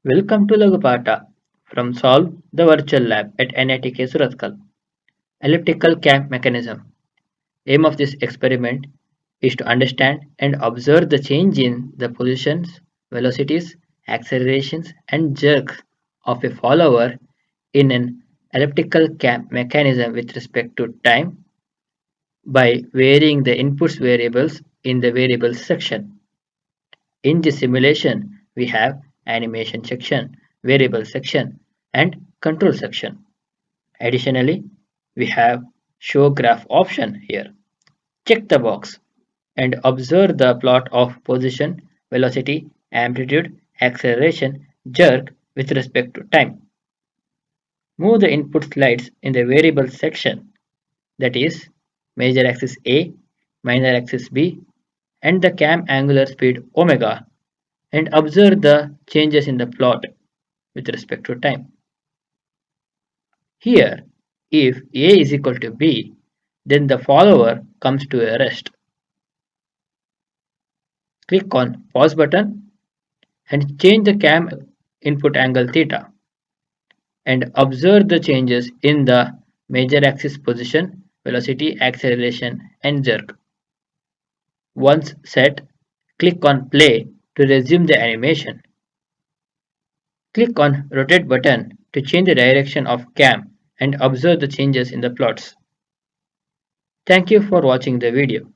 Welcome to Lagu paTa from Solve the Virtual Lab at NITK Surathkal. Elliptical camp mechanism. Aim of this experiment is to understand and observe the change in the positions, velocities, accelerations and jerks of a follower in an elliptical camp mechanism with respect to time by varying the inputs variables in the variables section. In this simulation, we have animation section, variable section, and control section. Additionally, we have show graph option here. Check the box and observe the plot of position, velocity, amplitude, acceleration, jerk with respect to time. Move the input slides in the variable section, that is, major axis A, minor axis B, and the cam angular speed omega, and observe the changes in the plot with respect to time. Here, if A is equal to B, then the follower comes to a rest. Click on pause button and change the cam input angle theta and observe the changes in the major axis position, velocity, acceleration and jerk. Once set, click on play to resume the animation. Click on rotate button to change the direction of cam and observe the changes in the plots. Thank you for watching the video.